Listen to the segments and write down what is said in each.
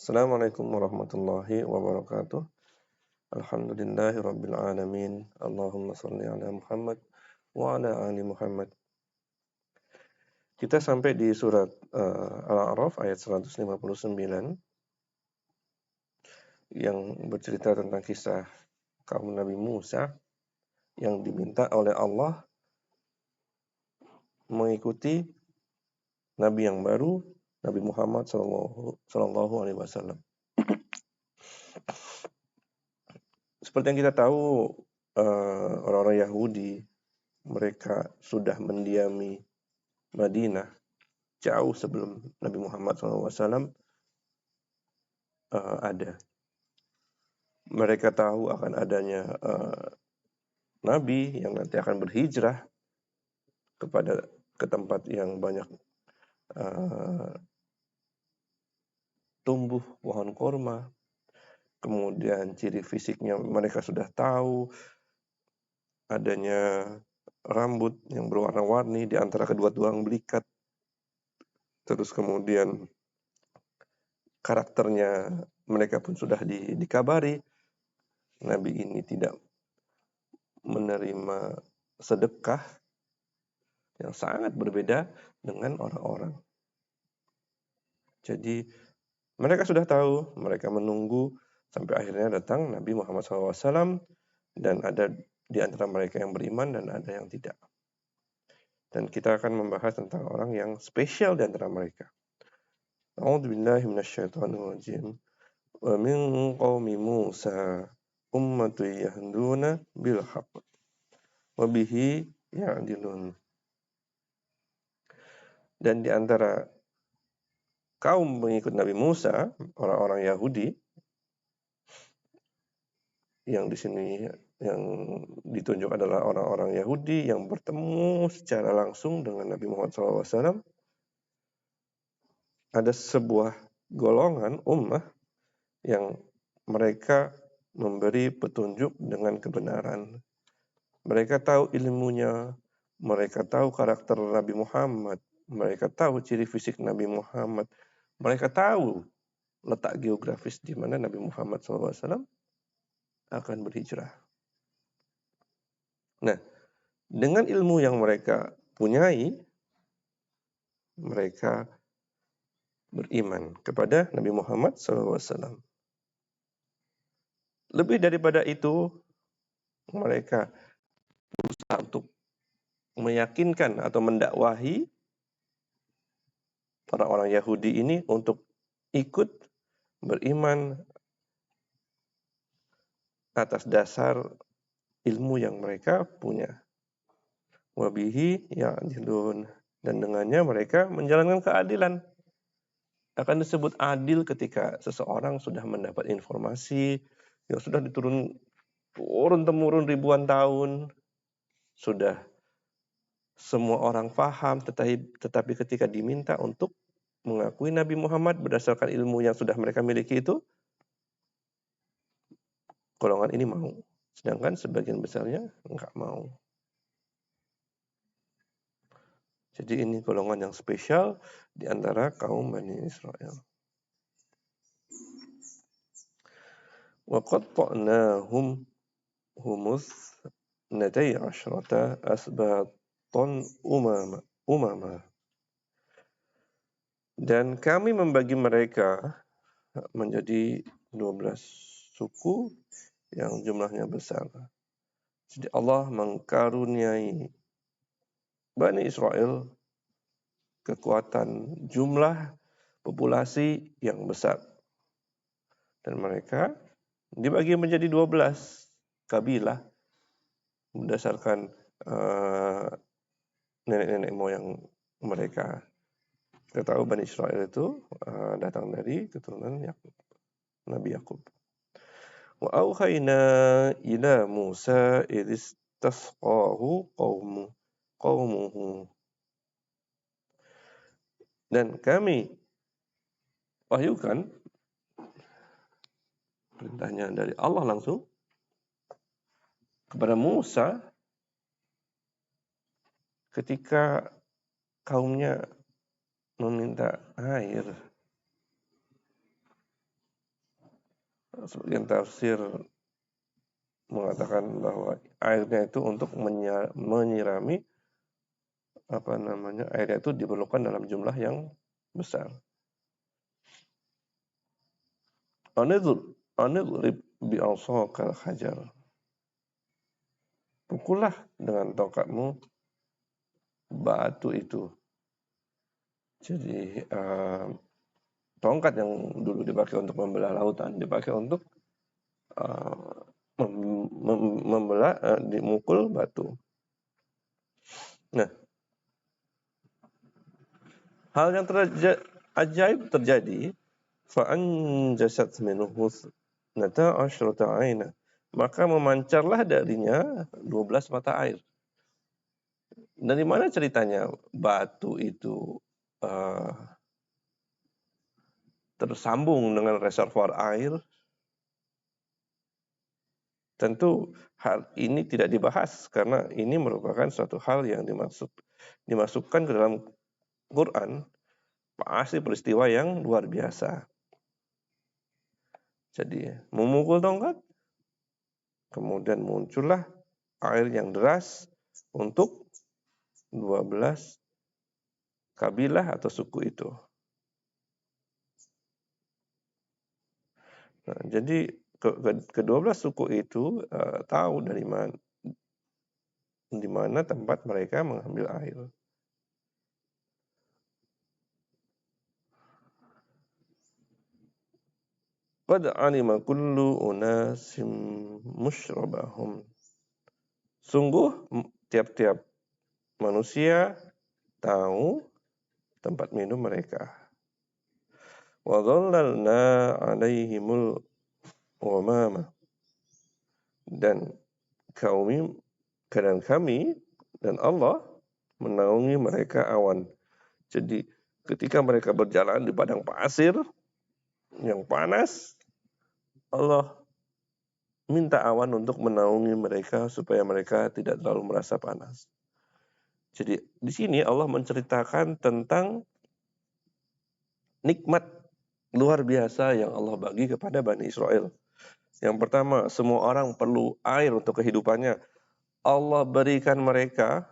Assalamualaikum warahmatullahi wabarakatuh. Alhamdulillahi rabbil alamin. Allahumma shalli ala Muhammad wa ala ali Muhammad. Kita sampai di surat Al-A'raf ayat 159 yang bercerita tentang kisah kaum Nabi Musa yang diminta oleh Allah mengikuti Nabi yang baru, Nabi Muhammad sallallahu alaihi wasallam. Seperti yang kita tahu, orang-orang Yahudi mereka sudah mendiami Madinah jauh sebelum Nabi Muhammad SAW ada. Mereka tahu akan adanya Nabi yang nanti akan berhijrah ke tempat yang banyak tumbuh pohon korma. Kemudian ciri fisiknya mereka sudah tahu, adanya rambut yang berwarna-warni di antara kedua tulang belikat. Terus kemudian karakternya mereka pun sudah dikabari. Nabi ini tidak menerima sedekah, yang sangat berbeda dengan orang-orang. Jadi mereka sudah tahu, mereka menunggu sampai akhirnya datang Nabi Muhammad SAW dan ada di antara mereka yang beriman dan ada yang tidak. Dan kita akan membahas tentang orang yang spesial di antara mereka. A'udzubillahi minasyaitonirrajim. Wa min qaumi Musa ummatun yahduna bil haqq wa bihi ya'dilun. Dan di antara kaum pengikut Nabi Musa, orang-orang Yahudi, yang di sini yang ditunjuk adalah orang-orang Yahudi yang bertemu secara langsung dengan Nabi Muhammad SAW, ada sebuah golongan ummah yang mereka memberi petunjuk dengan kebenaran. Mereka tahu ilmunya, mereka tahu karakter Nabi Muhammad, mereka tahu ciri fisik Nabi Muhammad, mereka tahu letak geografis di mana Nabi Muhammad SAW akan berhijrah. Nah, dengan ilmu yang mereka punyai, mereka beriman kepada Nabi Muhammad SAW. Lebih daripada itu, mereka berusaha untuk meyakinkan atau mendakwahi orang-orang Yahudi ini untuk ikut beriman atas dasar ilmu yang mereka punya. Wabihi ya'dilun, dan dengannya mereka menjalankan keadilan. Akan disebut adil ketika seseorang sudah mendapat informasi yang sudah turun-temurun ribuan tahun, sudah semua orang paham, tetapi ketika diminta untuk mengakui Nabi Muhammad berdasarkan ilmu yang sudah mereka miliki itu, golongan ini mau. Sedangkan sebagian besarnya enggak mau. Jadi ini golongan yang spesial di antara kaum Bani Israel. Wa qatta'nahum humus natai asyrata asbaton umama. Dan kami membagi mereka menjadi 12 suku yang jumlahnya besar. Jadi Allah mengkaruniai Bani Israel kekuatan jumlah populasi yang besar. Dan mereka dibagi menjadi 12 kabilah berdasarkan nenek-nenek moyang mereka. Kita tahu Bani Israel itu datang dari keturunan Nabi Yakub. Wa auhayna ila Musa idh istasqahu qaumuhu. Dan kami wahyukan, perintahnya dari Allah langsung kepada Musa ketika kaumnya meminta air. Sebagian tafsir mengatakan bahwa airnya itu untuk menyirami airnya itu diperlukan dalam jumlah yang besar. Anidrib bi'asakal hajar. Pukullah dengan tongkatmu batu itu. Jadi tongkat yang dulu dipakai untuk membelah lautan dipakai untuk membelah dimukul batu. Nah, hal yang ajaib terjadi fa'anjasat minhu nata asyrata aina. Maka memancarlah darinya 12 mata air. Dari mana ceritanya batu itu tersambung dengan reservoir air? Tentu hal ini tidak dibahas karena ini merupakan suatu hal yang dimasukkan ke dalam Quran, pasti peristiwa yang luar biasa. Jadi memukul tongkat, kemudian muncullah air yang deras untuk 12 kabilah atau suku itu. Nah, jadi ke-12 suku itu tahu di mana tempat mereka mengambil air. Qad alima kullu unasim musyrabahum. Sungguh tiap-tiap manusia tahu tempat minum mereka. Wa dhallalna 'alaihimul ghamama. Dan kami dan Allah menaungi mereka awan. Jadi ketika mereka berjalan di padang pasir yang panas, Allah minta awan untuk menaungi mereka supaya mereka tidak terlalu merasa panas. Jadi di sini Allah menceritakan tentang nikmat luar biasa yang Allah bagi kepada Bani Israel. Yang pertama, semua orang perlu air untuk kehidupannya. Allah berikan mereka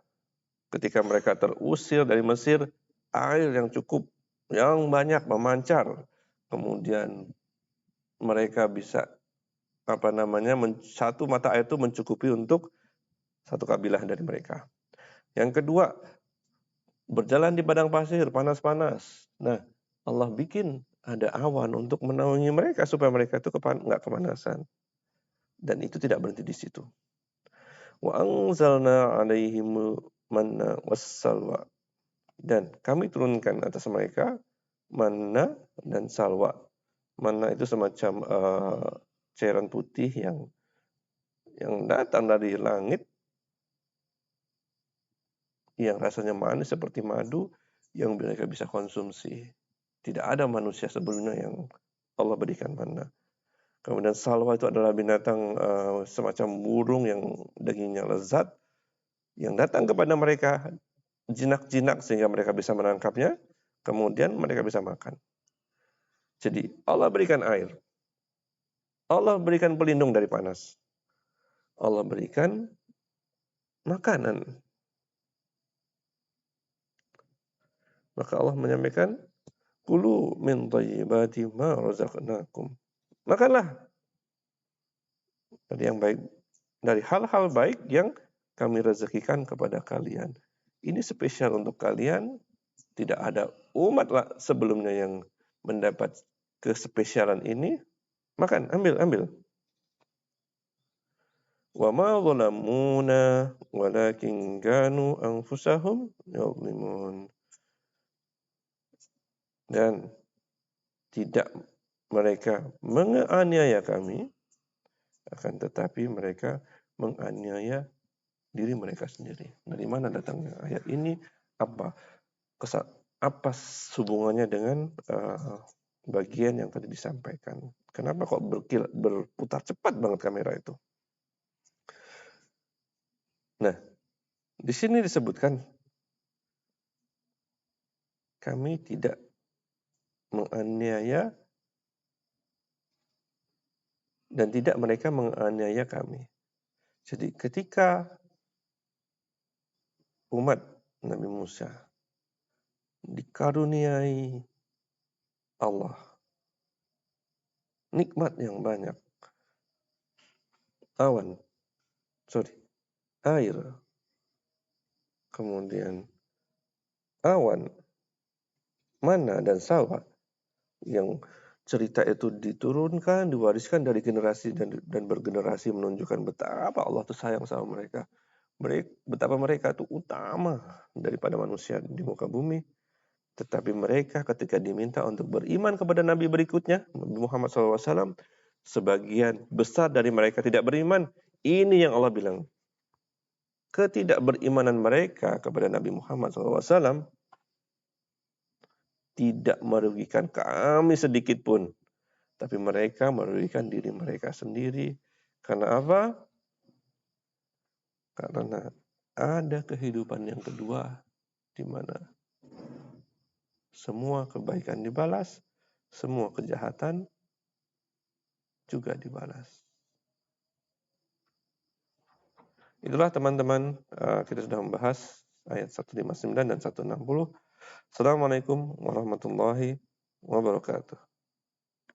ketika mereka terusir dari Mesir air yang cukup, yang banyak memancar. Kemudian mereka bisa satu mata air itu mencukupi untuk satu kabilah dari mereka. Yang kedua, berjalan di padang pasir panas-panas. Nah, Allah bikin ada awan untuk menaungi mereka supaya mereka itu nggak kepanasan. Dan itu tidak berhenti di situ. Wa anzalna 'alaihim manna wassalwa. Dan kami turunkan atas mereka manna dan salwa. Manna itu semacam cairan putih yang datang dari langit yang rasanya manis seperti madu yang mereka bisa konsumsi. Tidak ada manusia sebelumnya yang Allah berikan manna. Kemudian salwa itu adalah binatang semacam burung yang dagingnya lezat yang datang kepada mereka jinak-jinak sehingga mereka bisa menangkapnya, kemudian mereka bisa makan. Jadi Allah berikan air. Allah berikan pelindung dari panas. Allah berikan makanan. Maka Allah menyampaikan, kulu min thayyibati ma razaqnakum. Makanlah dari yang baik, dari hal-hal baik yang kami rezekikan kepada kalian. Ini spesial untuk kalian. Tidak ada umat sebelumnya yang mendapat kespesialan ini. Makan, ambil. Wa ma zalamuna walakin kanu anfusahum yadhlimun. Dan tidak mereka menganiaya kami, akan tetapi mereka menganiaya diri mereka sendiri. Dari mana datangnya ayat ini? Apa hubungannya dengan bagian yang tadi disampaikan? Kenapa kok berputar cepat banget kamera itu? Nah, di sini disebutkan kami tidak menganiaya dan tidak mereka menganiaya kami. Jadi ketika umat Nabi Musa dikaruniai Allah nikmat yang banyak, awan, air, kemudian awan, mana dan salwa, yang cerita itu diturunkan, diwariskan dari generasi dan bergenerasi, menunjukkan betapa Allah itu sayang sama mereka. Betapa mereka itu utama daripada manusia di muka bumi. Tetapi mereka ketika diminta untuk beriman kepada Nabi berikutnya, Nabi Muhammad SAW, sebagian besar dari mereka tidak beriman. Ini yang Allah bilang. Ketidakberimanan mereka kepada Nabi Muhammad SAW tidak merugikan kami sedikit pun. Tapi mereka merugikan diri mereka sendiri. Karena apa? Karena ada kehidupan yang kedua, di mana semua kebaikan dibalas, semua kejahatan juga dibalas. Itulah teman-teman, kita sudah membahas ayat 159 dan 160. Assalamualaikum warahmatullahi wabarakatuh.